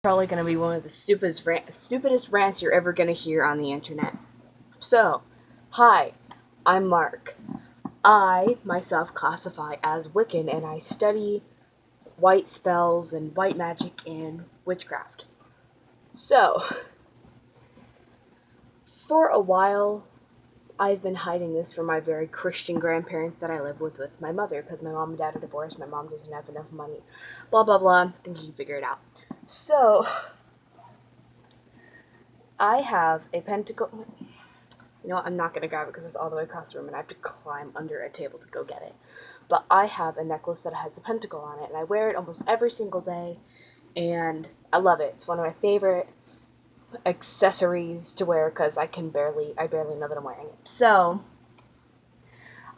Probably going to be one of the stupidest rants you're ever going to hear on the internet. So, hi, I'm Mark. I myself classify as Wiccan and I study white spells and white magic and witchcraft. So, for a while, I've been hiding this from my very Christian grandparents that I live with my mother because my mom and dad are divorced. My mom doesn't have enough money. Blah, blah, blah. I think you can figure it out. So, I have a pentacle. You know what? I'm not going to grab it because it's all the way across the room and I have to climb under a table to go get it. But I have a necklace that has a pentacle on it and I wear it almost every single day and I love it. It's one of my favorite accessories to wear because I barely know that I'm wearing it. So,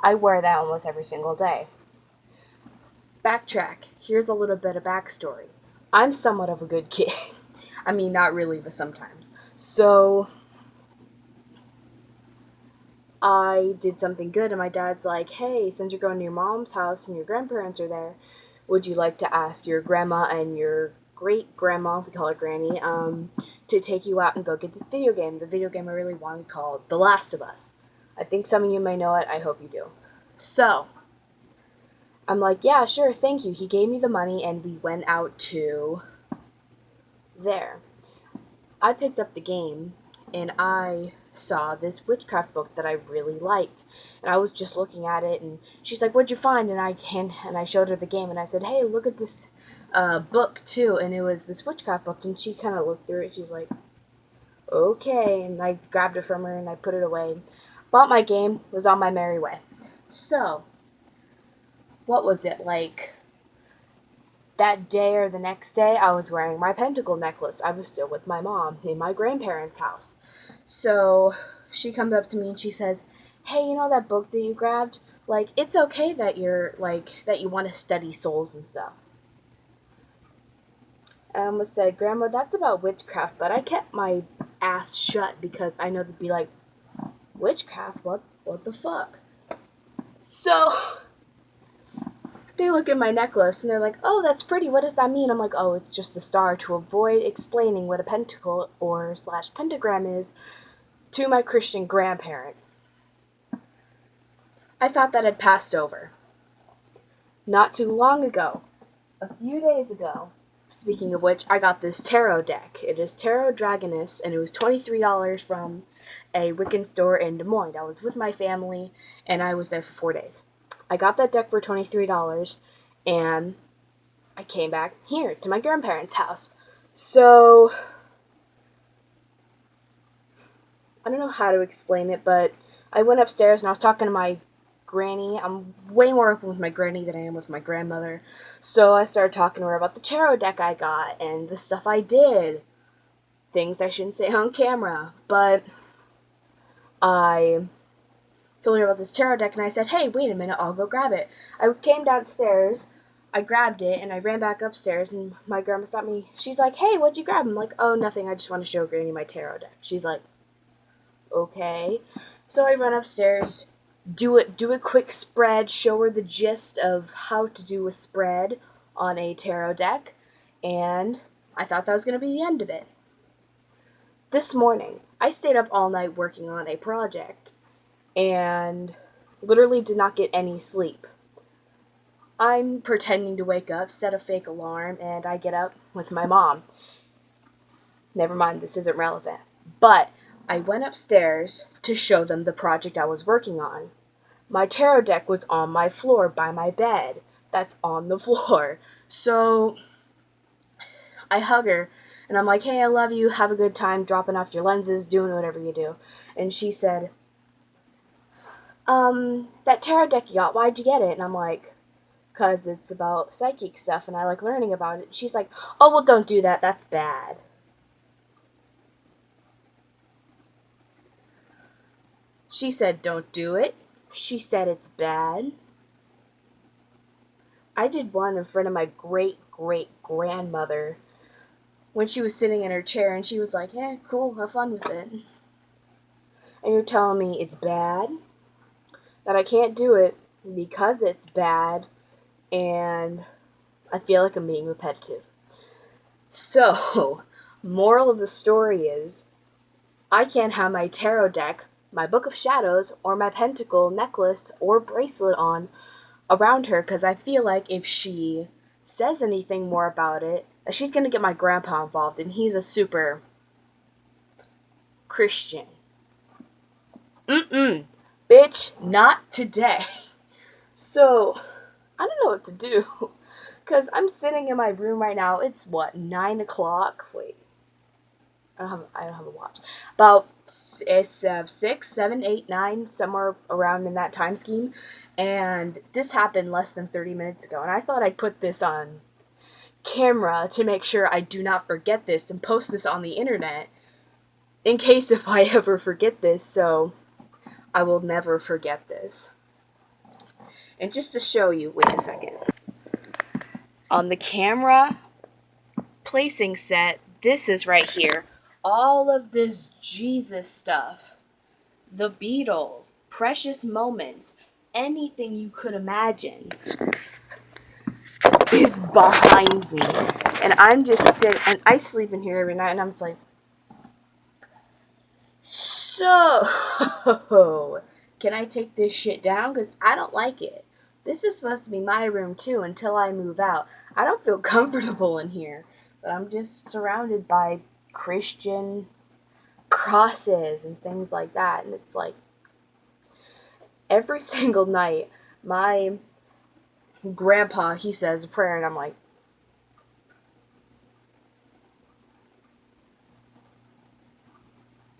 I wear that almost every single day. Backtrack. Here's a little bit of backstory. I'm somewhat of a good kid. I mean, not really, but sometimes. So, I did something good, and my dad's like, hey, since you're going to your mom's house and your grandparents are there, would you like to ask your grandma and your great grandma, we call her Granny, to take you out and go get this video game? The video game I really wanted called The Last of Us. I think some of you may know it. I hope you do. So, I'm like, yeah, sure, thank you. He gave me the money, and we went out to there. I picked up the game, and I saw this witchcraft book that I really liked. And I was just looking at it, and she's like, "What'd you find?" And I showed her the game, and I said, "Hey, look at this book too." And it was this witchcraft book, and she kind of looked through it. She's like, "Okay," and I grabbed it from her and I put it away. Bought my game, was on my merry way. So, what was it like? That day or the next day, I was wearing my pentacle necklace. I was still with my mom in my grandparents' house. So she comes up to me and she says, "Hey, you know that book that you grabbed? Like, it's okay that that you want to study souls and stuff." And I almost said, "Grandma, that's about witchcraft," but I kept my ass shut because I know they'd be like, "Witchcraft? What the fuck?" So they look at my necklace and they're like, "Oh, that's pretty. What does that mean?" I'm like, "Oh, it's just a star," to avoid explaining what a pentacle or slash pentagram is to my Christian grandparent. I thought that had passed over. Not too long ago, a few days ago, speaking of which, I got this tarot deck. It is Tarot Dragoness, and it was $23 from a Wiccan store in Des Moines. I was with my family, and I was there for 4 days. I got that deck for $23, and I came back here to my grandparents' house. So, I don't know how to explain it, but I went upstairs and I was talking to my granny. I'm way more open with my granny than I am with my grandmother. So I started talking to her about the tarot deck I got and the stuff I did. Things I shouldn't say on camera. But I told her about this tarot deck and I said, "Hey, wait a minute, I'll go grab it." I came downstairs, I grabbed it, and I ran back upstairs and my grandma stopped me. She's like, "Hey, what'd you grab?" I'm like, "Oh, nothing, I just want to show Granny my tarot deck." She's like, "Okay." So I run upstairs, do a quick spread, show her the gist of how to do a spread on a tarot deck, and I thought that was going to be the end of it. This morning, I stayed up all night working on a project and literally did not get any sleep. I'm pretending to wake up, set a fake alarm, and I get up with my mom. Never mind, this isn't relevant. But I went upstairs to show them the project I was working on. My tarot deck was on my floor by my bed. That's on the floor. So I hug her and I'm like, "Hey, I love you. Have a good time dropping off your lenses, doing whatever you do." And she said, "That tarot deck you got, why'd you get it?" And I'm like, "'Cause it's about psychic stuff and I like learning about it." She's like, "Oh, well, don't do that. That's bad." She said, "Don't do it." She said it's bad. I did one in front of my great great grandmother when she was sitting in her chair and she was like, "Yeah, cool, have fun with it." And you're telling me it's bad? That I can't do it because it's bad and I feel like I'm being repetitive. So, moral of the story is, I can't have my tarot deck, my Book of Shadows, or my pentacle necklace or bracelet on around her, because I feel like if she says anything more about it, that she's going to get my grandpa involved, and he's a super Christian. Bitch, not today. So, I don't know what to do. Because I'm sitting in my room right now. It's what, 9 o'clock? Wait. I don't have a watch. About, it's 6, 7, 8, 9, somewhere around in that time scheme. And this happened less than 30 minutes ago. And I thought I'd put this on camera to make sure I do not forget this and post this on the internet. In case if I ever forget this. So, I will never forget this. And just to show you, wait a second. On the camera placing set, this is right here. All of this Jesus stuff, the Beatles, Precious Moments, anything you could imagine is behind me. And I'm just sitting, and I sleep in here every night, and I'm just like, so, can I take this shit down? Because I don't like it. This is supposed to be my room too until I move out. I don't feel comfortable in here, but I'm just surrounded by Christian crosses and things like that. And it's like every single night, my grandpa, he says a prayer, and I'm like,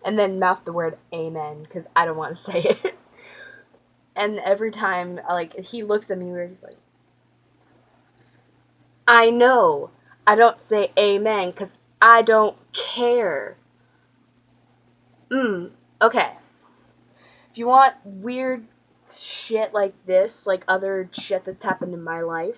and then mouth the word amen because I don't want to say it. And every time, like, he looks at me where he's like, I know I don't say amen because I don't care. Okay. If you want weird shit like this, like other shit that's happened in my life,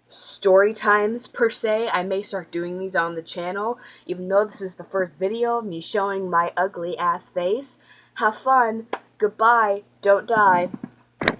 story times per se, I may start doing these on the channel, even though this is the first video of me showing my ugly ass face. Have fun. Goodbye. Don't die.